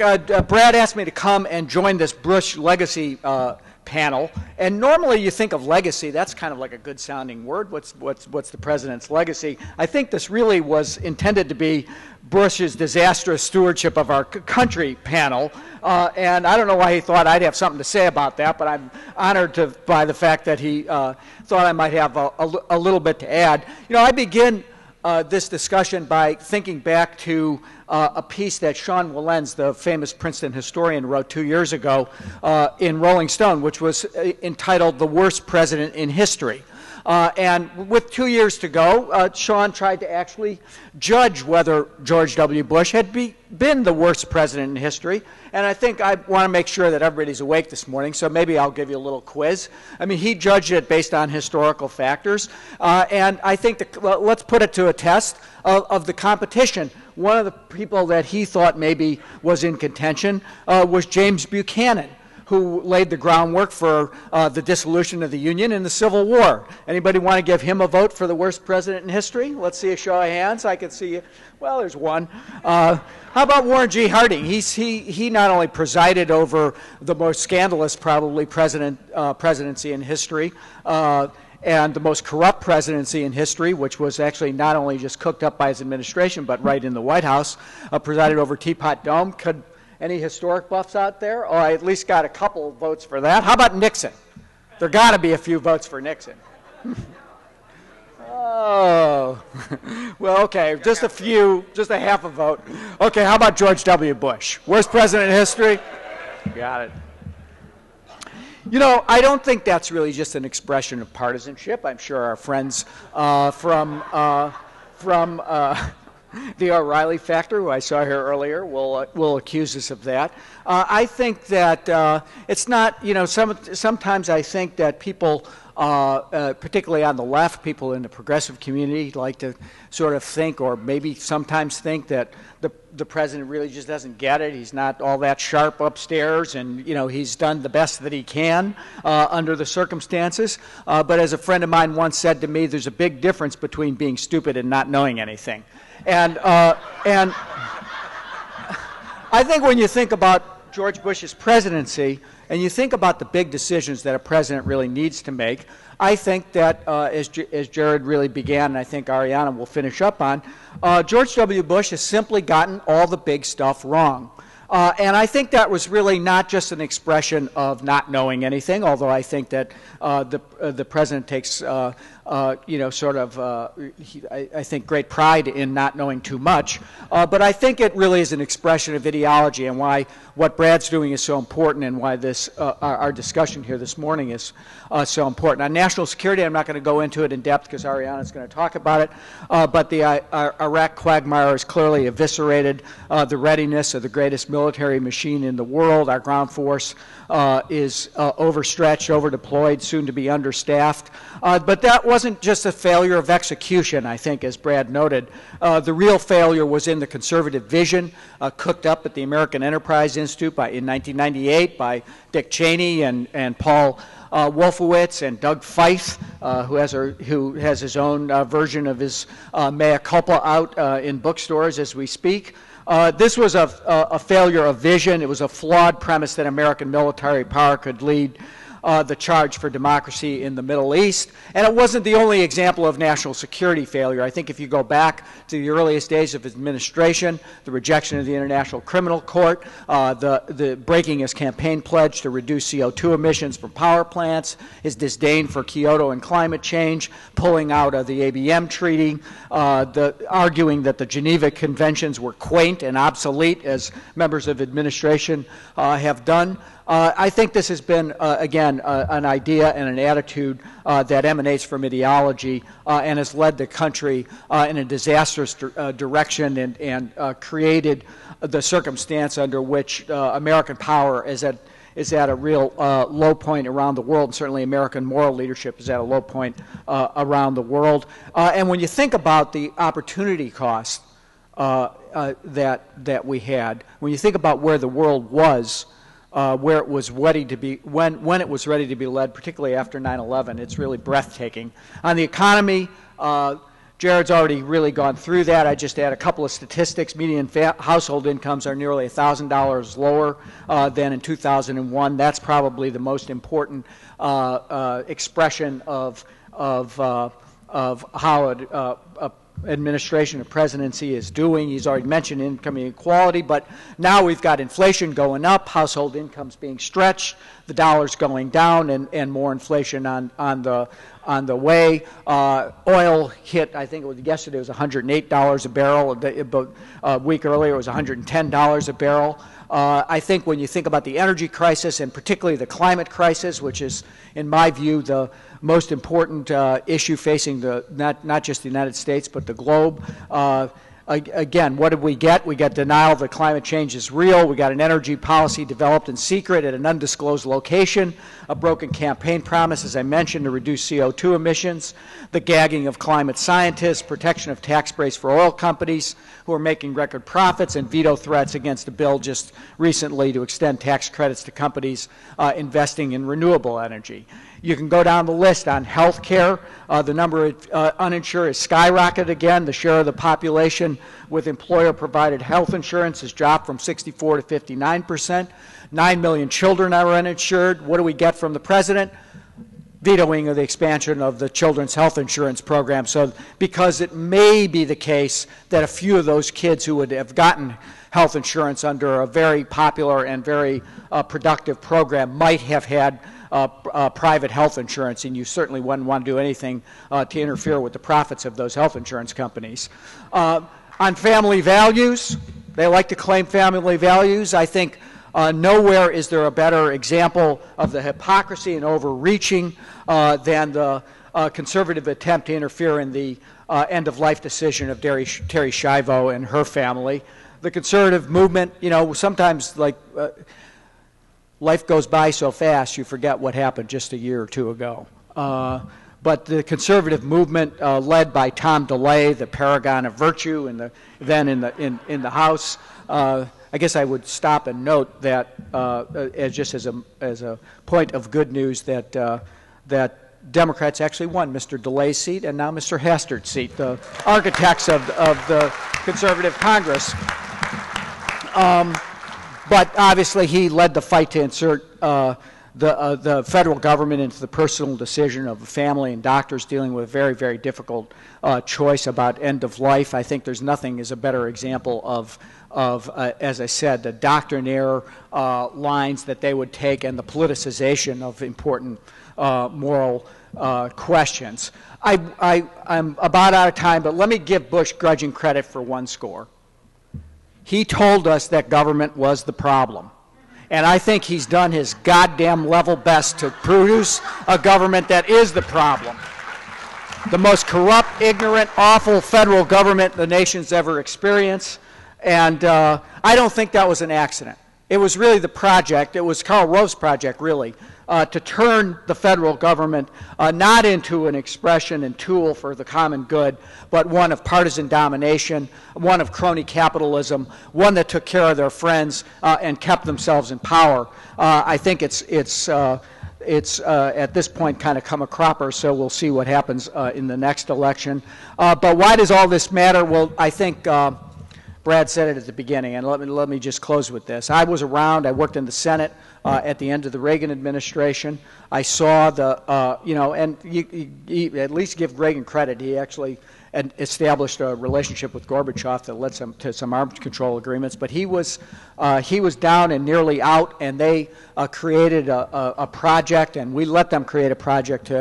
Brad asked me to come and join this Bush legacy panel, and normally you think of legacy, that's kind of like a good sounding word. What's the president's legacy? I think this really was intended to be Bush's disastrous stewardship of our country panel, and I don't know why he thought I'd have something to say about that, but I'm honored by the fact that he thought I might have a little bit to add. You know, I begin this discussion by thinking back to a piece that Sean Wilentz, the famous Princeton historian, wrote 2 years ago in Rolling Stone, which was entitled "The Worst President in History." And with 2 years to go, Sean tried to actually judge whether George W. Bush had been the worst president in history. And I think I want to make sure that everybody's awake this morning, so maybe I'll give you a little quiz. I mean, he judged it based on historical factors. And I think, let's put it to a test of the competition. One of the people that he thought maybe was in contention was James Buchanan, who laid the groundwork for the dissolution of the Union and the Civil War. Anybody want to give him a vote for the worst president in history? Let's see a show of hands. I can see you. Well, there's one. How about Warren G. Harding? He not only presided over the most scandalous, probably, presidency in history, and the most corrupt presidency in history, which was actually not only just cooked up by his administration, but right in the White House, presided over Teapot Dome. Could any historic buffs out there? Oh, I at least got a couple of votes for that. How about Nixon? There got to be a few votes for Nixon. Oh, well, okay, just a few, just a half a vote. Okay, how about George W. Bush? Worst president in history? Got it. You know, I don't think that's really just an expression of partisanship. I'm sure our friends from the O'Reilly factor, who I saw here earlier, will accuse us of that. I think that it's not, you know, sometimes I think that people, particularly on the left, people in the progressive community like to sort of think, or maybe sometimes think, that the president really just doesn't get it. He's not all that sharp upstairs, and, you know, he's done the best that he can under the circumstances. But as a friend of mine once said to me, there's a big difference between being stupid and not knowing anything. And I think when you think about George Bush's presidency, and you think about the big decisions that a president really needs to make, I think that, as Jared really began, and I think Arianna will finish up on, George W. Bush has simply gotten all the big stuff wrong. And I think that was really not just an expression of not knowing anything, although I think that the president takes, I think, great pride in not knowing too much. But I think it really is an expression of ideology, and why what Brad's doing is so important, and why this our discussion here this morning is so important. On national security, I'm not going to go into it in depth because Arianna is going to talk about it, but the Iraq quagmire has clearly eviscerated the readiness of the greatest military machine in the world. Our ground force is overstretched, overdeployed, soon to be understaffed. But that wasn't just a failure of execution, I think, as Brad noted. The real failure was in the conservative vision cooked up at the American Enterprise Institute in 1998 by Dick Cheney and Paul Wolfowitz and Doug Feith, who has his own version of his mea culpa out in bookstores as we speak. This was a failure of vision. It was a flawed premise that American military power could lead the charge for democracy in the Middle East. And it wasn't the only example of national security failure. I think if you go back to the earliest days of his administration, the rejection of the International Criminal Court, the breaking his campaign pledge to reduce CO2 emissions from power plants, his disdain for Kyoto and climate change, pulling out of the ABM treaty, arguing that the Geneva Conventions were quaint and obsolete, as members of administration have done. I think this has been, again, an idea and an attitude that emanates from ideology and has led the country in a disastrous direction and created the circumstance under which American power is at a real low point around the world, and certainly American moral leadership is at a low point around the world. And when you think about the opportunity cost that we had, when you think about where the world was, where it was ready to be, when it was ready to be led, particularly after 9/11, it's really breathtaking. On the economy, Jared's already really gone through that. I just add a couple of statistics. Median household incomes are nearly $1,000 lower than in 2001. That's probably the most important expression of how administration or presidency is doing. He's already mentioned income inequality, but now we've got inflation going up, household incomes being stretched, the dollar's going down, and more inflation on the way. Oil hit, I think it was yesterday, it was $108 a barrel. A week earlier, it was $110 a barrel. I think when you think about the energy crisis, and particularly the climate crisis, which is, in my view, the most important issue facing not just the United States, but the globe. Again, what did we get? We got denial that climate change is real. We got an energy policy developed in secret at an undisclosed location, a broken campaign promise, as I mentioned, to reduce CO2 emissions, the gagging of climate scientists, protection of tax breaks for oil companies who are making record profits, and veto threats against a bill just recently to extend tax credits to companies investing in renewable energy. You can go down the list on health care. The number of uninsured has skyrocketed again. The share of the population with employer-provided health insurance has dropped from 64 to 59%. 9 million children are uninsured. What do we get from the president? Vetoing of the expansion of the children's health insurance program. So because it may be the case that a few of those kids who would have gotten health insurance under a very popular and very productive program might have had private health insurance, and you certainly wouldn't want to do anything to interfere with the profits of those health insurance companies. On family values, they like to claim family values. I think nowhere is there a better example of the hypocrisy and overreaching than the conservative attempt to interfere in the end-of-life decision of Terry Schiavo and her family. The conservative movement, you know, sometimes like life goes by so fast you forget what happened just a year or two ago. But the conservative movement, led by Tom DeLay, the paragon of virtue, in the House, I guess I would stop and note that as a point of good news that Democrats actually won Mr. DeLay's seat and now Mr. Hastert's seat, the architects of the conservative Congress. But obviously he led the fight to insert the federal government into the personal decision of a family and doctors dealing with a very, very difficult choice about end of life. I think there's nothing as a better example of as I said, the doctrinaire lines that they would take and the politicization of important moral questions. I'm about out of time, but let me give Bush grudging credit for one score. He told us that government was the problem. And I think he's done his goddamn level best to produce a government that is the problem. The most corrupt, ignorant, awful federal government the nation's ever experienced. And I don't think that was an accident. It was really the project, it was Karl Rove's project, really, to turn the federal government not into an expression and tool for the common good, but one of partisan domination, one of crony capitalism, one that took care of their friends and kept themselves in power. I think it's at this point kind of come a cropper, so we'll see what happens in the next election. But why does all this matter? Well, I think Brad said it at the beginning, and let me just close with this. I was around. I worked in the Senate at the end of the Reagan administration. I saw the, and you at least give Reagan credit. He actually established a relationship with Gorbachev that led to some arms control agreements. But he was down and nearly out, and they created a project, and we let them create a project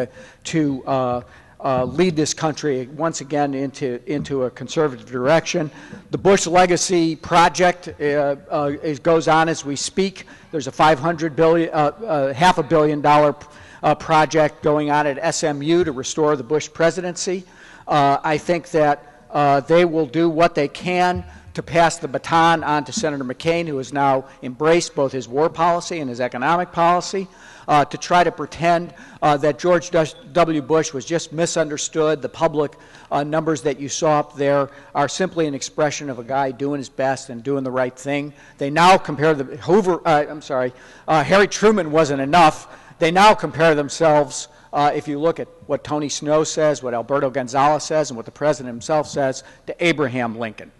to lead this country once again into a conservative direction. The Bush Legacy Project goes on as we speak. There's a $500 billion, $500 million project going on at SMU to restore the Bush presidency. I think that they will do what they can to pass the baton on to Senator McCain, who has now embraced both his war policy and his economic policy, to try to pretend that George W. Bush was just misunderstood. The public numbers that you saw up there are simply an expression of a guy doing his best and doing the right thing. They now compare Harry Truman wasn't enough. They now compare themselves, if you look at what Tony Snow says, what Alberto Gonzales says, and what the president himself says, to Abraham Lincoln.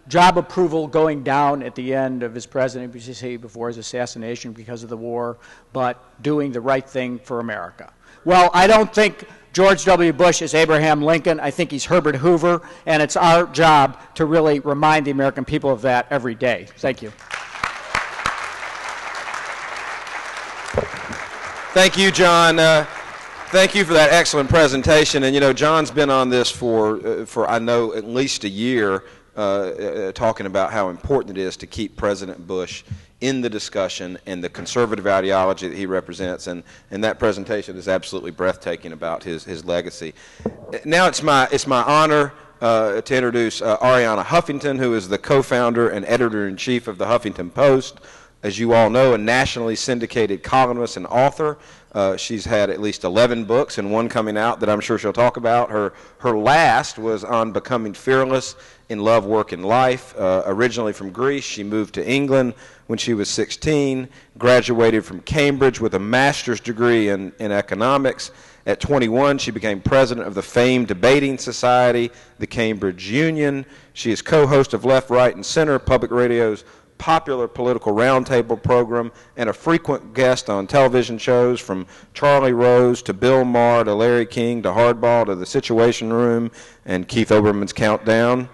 Job approval going down at the end of his presidency before his assassination because of the war, but doing the right thing for America. Well, I don't think George W. Bush is Abraham Lincoln. I think he's Herbert Hoover, and it's our job to really remind the American people of that every day. Thank you. Thank you, John. Thank you for that excellent presentation. And John's been on this for I know at least a year, talking about how important it is to keep President Bush in the discussion and the conservative ideology that he represents. And that presentation is absolutely breathtaking about his legacy. Now it's my honor to introduce Arianna Huffington, who is the co-founder and editor-in-chief of the Huffington Post. As you all know, a nationally syndicated columnist and author. She's had at least 11 books and one coming out that I'm sure she'll talk about. Her last was on becoming fearless in love, work, and life. Originally from Greece, she moved to England when she was 16, graduated from Cambridge with a master's degree in economics. At 21, she became president of the famed debating society, the Cambridge Union. She is co-host of Left, Right, and Center, Public Radio's popular political roundtable program, and a frequent guest on television shows from Charlie Rose to Bill Maher to Larry King to Hardball to The Situation Room and Keith Olbermann's Countdown.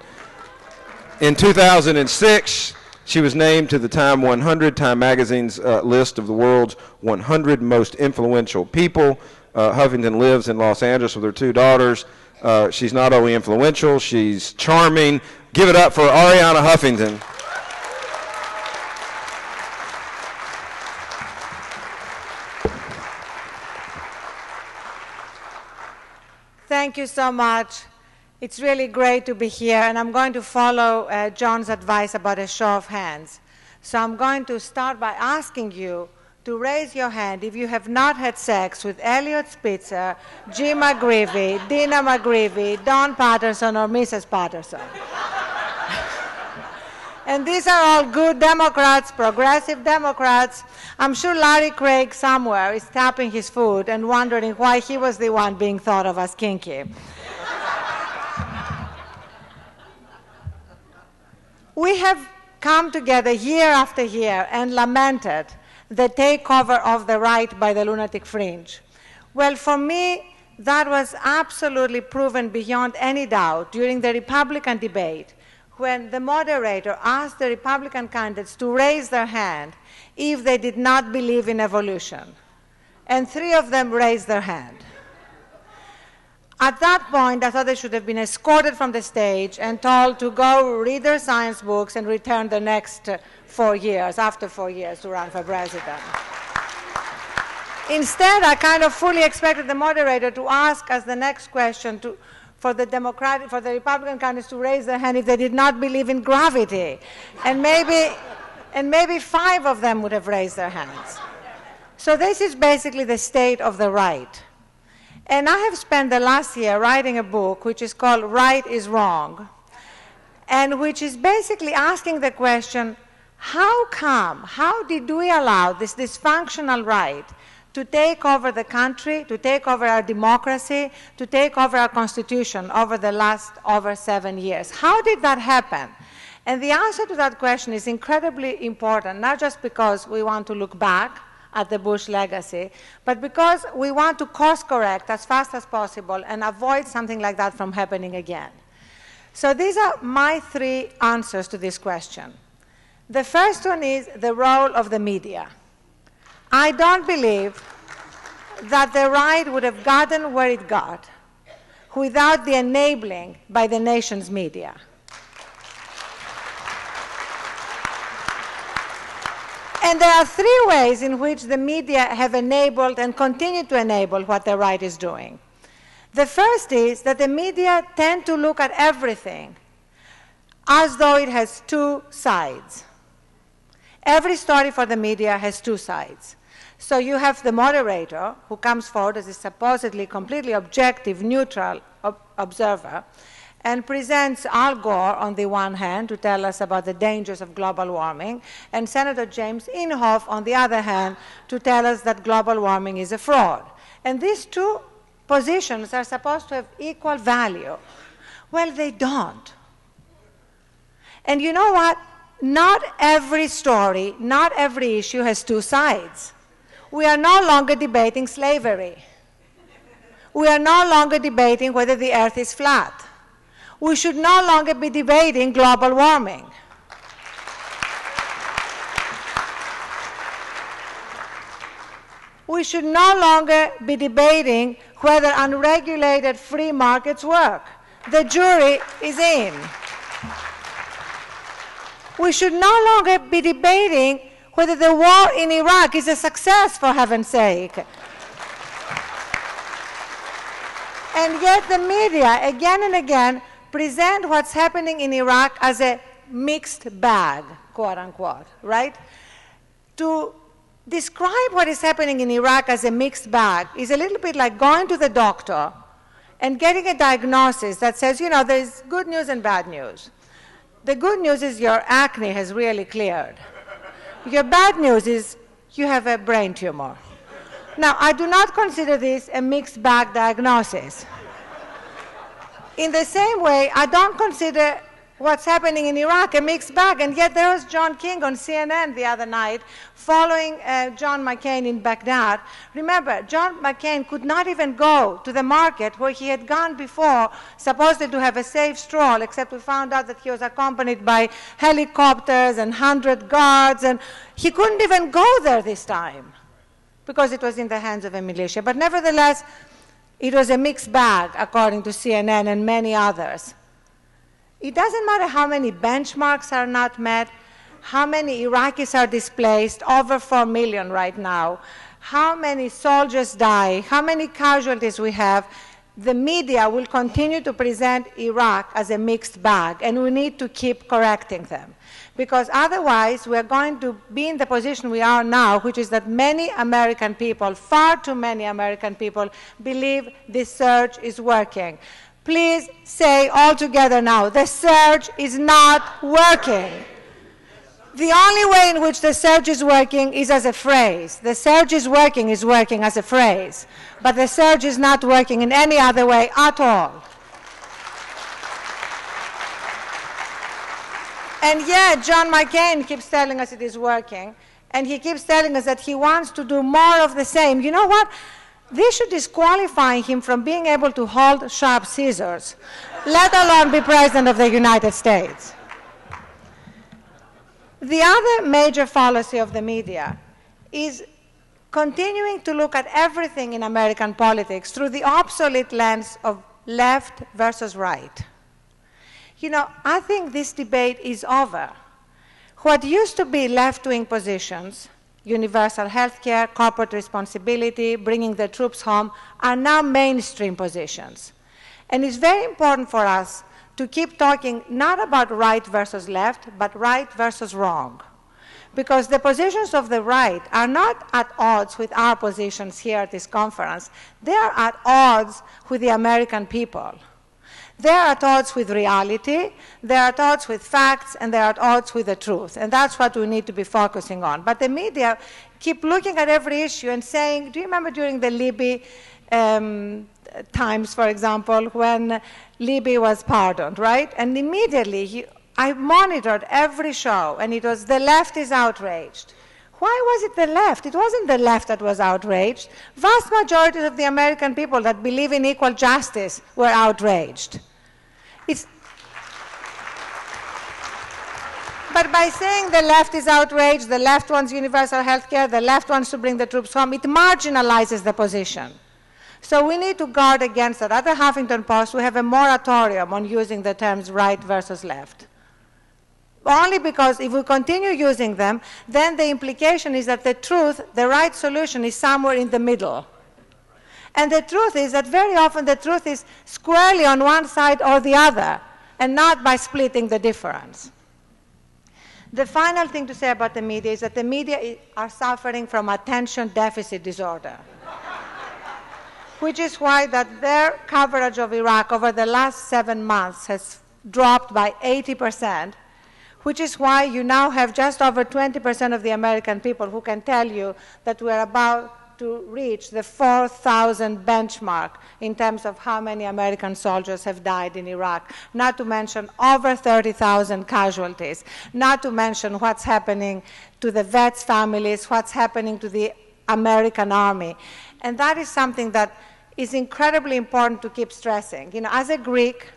In 2006, she was named to the Time 100, Time Magazine's list of the world's 100 most influential people. Huffington lives in Los Angeles with her two daughters. She's not only influential, she's charming. Give it up for Arianna Huffington. Thank you so much. It's really great to be here, and I'm going to follow John's advice about a show of hands. So I'm going to start by asking you to raise your hand if you have not had sex with Elliot Spitzer, Jim McGreevey, Dina McGreevey, Don Patterson, or Mrs. Patterson. And these are all good Democrats, progressive Democrats. I'm sure Larry Craig somewhere is tapping his foot and wondering why he was the one being thought of as kinky. We have come together year after year and lamented the takeover of the right by the lunatic fringe. Well, for me, that was absolutely proven beyond any doubt during the Republican debate when the moderator asked the Republican candidates to raise their hand if they did not believe in evolution. And 3 of them raised their hand. At that point, I thought they should have been escorted from the stage and told to go read their science books and return the next 4 years, after 4 years, to run for president. Instead, I kind of fully expected the moderator to ask as the next question for the Republican candidates to raise their hand if they did not believe in gravity. And maybe 5 of them would have raised their hands. So this is basically the state of the right. And I have spent the last year writing a book which is called Right is Wrong, and which is basically asking the question, how did we allow this dysfunctional right to take over the country, to take over our democracy, to take over our constitution over the last over 7 years? How did that happen? And the answer to that question is incredibly important, not just because we want to look back at the Bush legacy, but because we want to course correct as fast as possible and avoid something like that from happening again. So these are my 3 answers to this question. The first one is the role of the media. I don't believe that the right would have gotten where it got without the enabling by the nation's media. And there are 3 ways in which the media have enabled and continue to enable what the right is doing. The first is that the media tend to look at everything as though it has 2 sides. Every story for the media has 2 sides. So you have the moderator who comes forward as a supposedly completely objective, neutral observer, and presents Al Gore on the one hand to tell us about the dangers of global warming, and Senator James Inhofe on the other hand to tell us that global warming is a fraud. And these 2 positions are supposed to have equal value. Well, they don't. And you know what? Not every story, not every issue has 2 sides. We are no longer debating slavery. We are no longer debating whether the earth is flat. We should no longer be debating global warming. We should no longer be debating whether unregulated free markets work. The jury is in. We should no longer be debating whether the war in Iraq is a success, for heaven's sake. And yet the media, again and again, present what's happening in Iraq as a mixed bag, quote unquote, right? To describe what is happening in Iraq as a mixed bag is a little bit like going to the doctor and getting a diagnosis that says, you know, there's good news and bad news. The good news is your acne has really cleared. Your bad news is you have a brain tumor. Now, I do not consider this a mixed bag diagnosis. In the same way, I don't consider what's happening in Iraq a mixed bag, and yet there was John King on CNN the other night following John McCain in Baghdad. Remember, John McCain could not even go to the market where he had gone before, supposedly to have a safe stroll, except we found out that he was accompanied by helicopters and 100 guards, and he couldn't even go there this time because it was in the hands of a militia. But nevertheless, it was a mixed bag, according to CNN and many others. It doesn't matter how many benchmarks are not met, how many Iraqis are displaced, over 4 million right now, how many soldiers die, how many casualties we have. The media will continue to present Iraq as a mixed bag, and we need to keep correcting them. Because otherwise, we're going to be in the position we are now, which is that many American people, far too many American people, believe this surge is working. Please say all together now, the surge is not working. The only way in which the surge is working is as a phrase. The surge is working as a phrase. But the surge is not working in any other way at all. And yet, John McCain keeps telling us it is working, and he keeps telling us that he wants to do more of the same. You know what? This should disqualify him from being able to hold sharp scissors, let alone be President of the United States. The other major fallacy of the media is continuing to look at everything in American politics through the obsolete lens of left versus right. You know, I think this debate is over. What used to be left-wing positions, universal health care, corporate responsibility, bringing the troops home, are now mainstream positions. And it's very important for us to keep talking not about right versus left, but right versus wrong. Because the positions of the right are not at odds with our positions here at this conference. They are at odds with the American people. They are at odds with reality, they are at odds with facts, and they are at odds with the truth. And that's what we need to be focusing on. But the media keep looking at every issue and saying, do you remember during the Libby times, for example, when Libby was pardoned, right? And immediately, I monitored every show, and it was the left is outraged. Why was it the left? It wasn't the left that was outraged. Vast majority of the American people that believe in equal justice were outraged. But by saying the left is outraged, the left wants universal health care, the left wants to bring the troops home, it marginalizes the position. So we need to guard against that. At the Huffington Post, we have a moratorium on using the terms right versus left. Only because if we continue using them, then the implication is that the truth, the right solution, is somewhere in the middle. And the truth is that very often the truth is squarely on one side or the other, and not by splitting the difference. The final thing to say about the media is that the media are suffering from attention deficit disorder, which is why that their coverage of Iraq over the last 7 months has dropped by 80%, which is why you now have just over 20% of the American people who can tell you that we're about to reach the 4,000 benchmark in terms of how many American soldiers have died in Iraq, not to mention over 30,000 casualties, not to mention what's happening to the vets' families, what's happening to the American army. And that is something that is incredibly important to keep stressing. You know, as a Greek,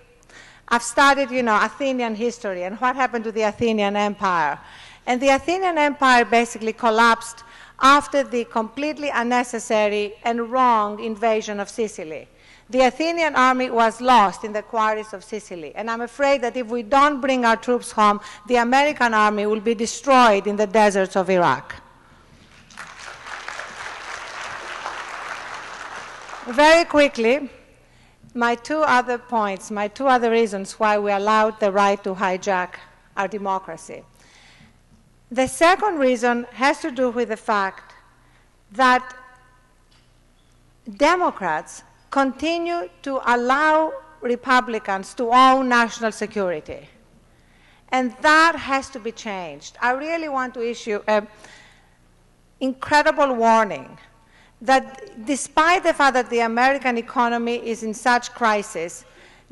I've studied, Athenian history and what happened to the Athenian Empire. And the Athenian Empire basically collapsed after the completely unnecessary and wrong invasion of Sicily. The Athenian army was lost in the quarries of Sicily. And I'm afraid that if we don't bring our troops home, the American army will be destroyed in the deserts of Iraq. Very quickly, my two other points, my two other reasons why we allowed the right to hijack our democracy. The second reason has to do with the fact that Democrats continue to allow Republicans to own national security. And that has to be changed. I really want to issue an incredible warning that despite the fact that the American economy is in such crisis,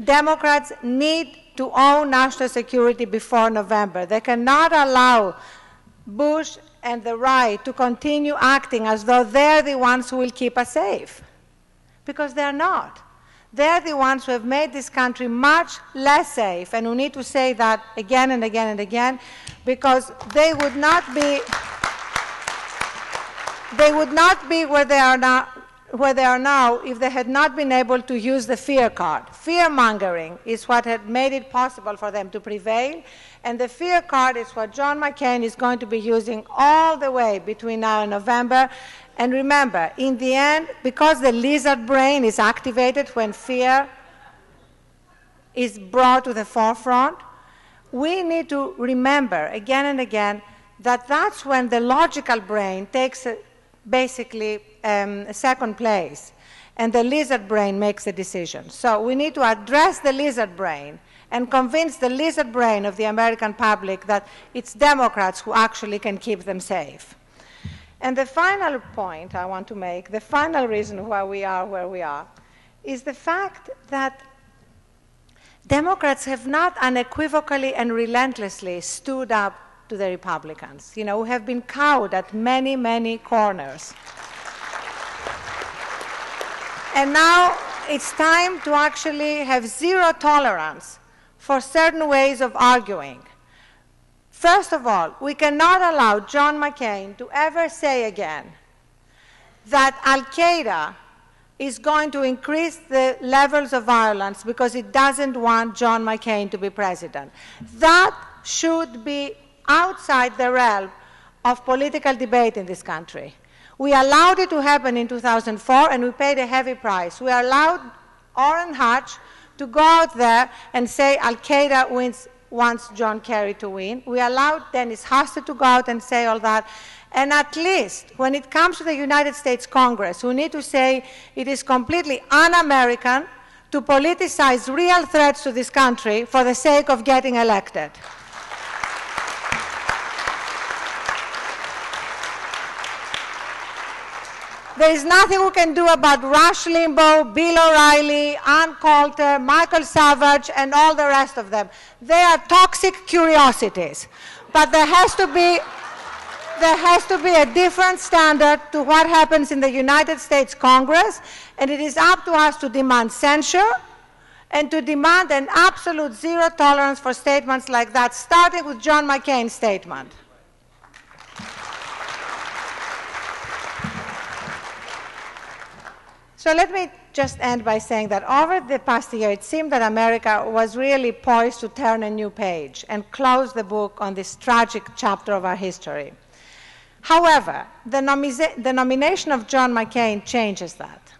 Democrats need to own national security before November. They cannot allow Bush and the right to continue acting as though they're the ones who will keep us safe, because they're not. They're the ones who have made this country much less safe, and we need to say that again and again and again, because they would not be where they are now if they had not been able to use the fear card. Fear-mongering is what had made it possible for them to prevail, and the fear card is what John McCain is going to be using all the way between now and November. And remember, in the end, because the lizard brain is activated when fear is brought to the forefront, we need to remember again and again that that's when the logical brain takes basically second place, and the lizard brain makes the decision. So we need to address the lizard brain and convince the lizard brain of the American public that it's Democrats who actually can keep them safe. And the final point I want to make, the final reason why we are where we are, is the fact that Democrats have not unequivocally and relentlessly stood up to the Republicans, who have been cowed at many, many corners. And now it's time to actually have zero tolerance for certain ways of arguing. First of all, we cannot allow John McCain to ever say again that Al-Qaeda is going to increase the levels of violence because it doesn't want John McCain to be president. That should be outside the realm of political debate in this country. We allowed it to happen in 2004, and we paid a heavy price. We allowed Orrin Hatch to go out there and say Al-Qaeda wants John Kerry to win. We allowed Dennis Hastert to go out and say all that. And at least when it comes to the United States Congress, we need to say it is completely un-American to politicize real threats to this country for the sake of getting elected. There is nothing we can do about Rush Limbaugh, Bill O'Reilly, Ann Coulter, Michael Savage, and all the rest of them. They are toxic curiosities. But there has to be a different standard to what happens in the United States Congress, and it is up to us to demand censure and to demand an absolute zero tolerance for statements like that, starting with John McCain's statement. So let me just end by saying that over the past year, it seemed that America was really poised to turn a new page and close the book on this tragic chapter of our history. However, the nomination of John McCain changes that.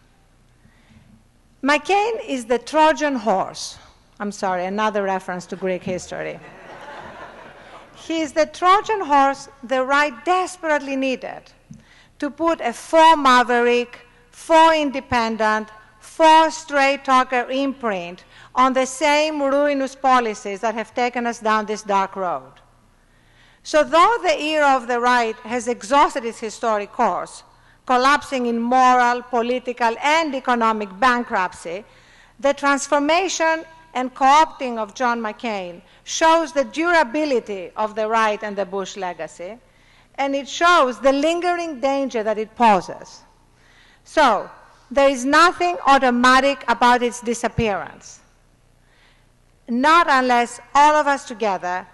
McCain is the Trojan horse. I'm sorry, another reference to Greek history. He is the Trojan horse the right desperately needed to put a faux maverick, faux independent, faux straight-talker imprint on the same ruinous policies that have taken us down this dark road. So though the era of the right has exhausted its historic course, collapsing in moral, political, and economic bankruptcy, the transformation and co-opting of John McCain shows the durability of the right and the Bush legacy, and it shows the lingering danger that it poses. So, there is nothing automatic about its disappearance, not unless all of us together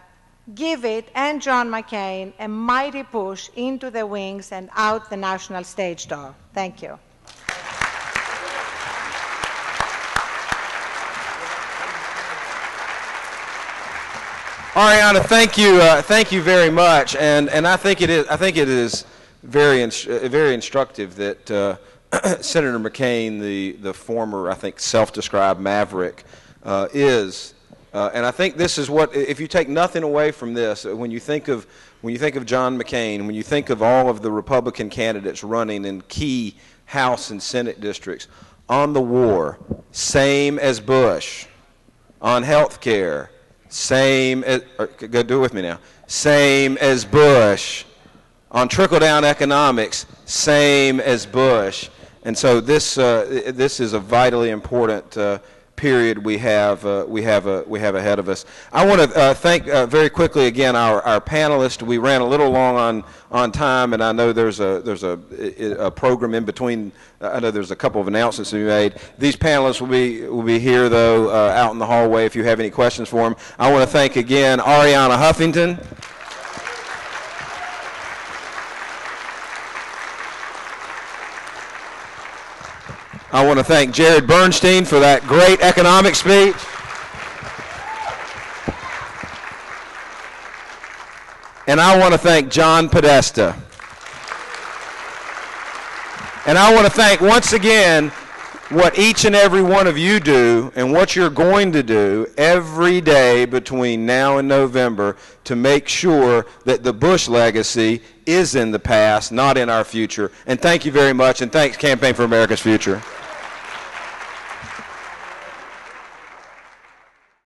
give it and John McCain a mighty push into the wings and out the national stage door. Thank you. Arianna, thank you very much, and I think it is very instructive that Senator McCain, the former, I think, self-described maverick, is, and I think this is what, if you take nothing away from this, when you think of John McCain, when you think of all of the Republican candidates running in key House and Senate districts, on the war, same as Bush, on health care, same as, go do it with me now, same as Bush, on trickle-down economics, same as Bush. And so this is a vitally important period we have ahead of us. I want to thank very quickly again our panelists. We ran a little long on time, and I know there's a program in between. I know there's a couple of announcements to be made. These panelists will be here though out in the hallway if you have any questions for them. I want to thank again Arianna Huffington. I want to thank Jared Bernstein for that great economic speech. And I want to thank John Podesta. And I want to thank once again what each and every one of you do and what you're going to do every day between now and November to make sure that the Bush legacy is in the past, not in our future. And thank you very much, and thanks Campaign for America's Future.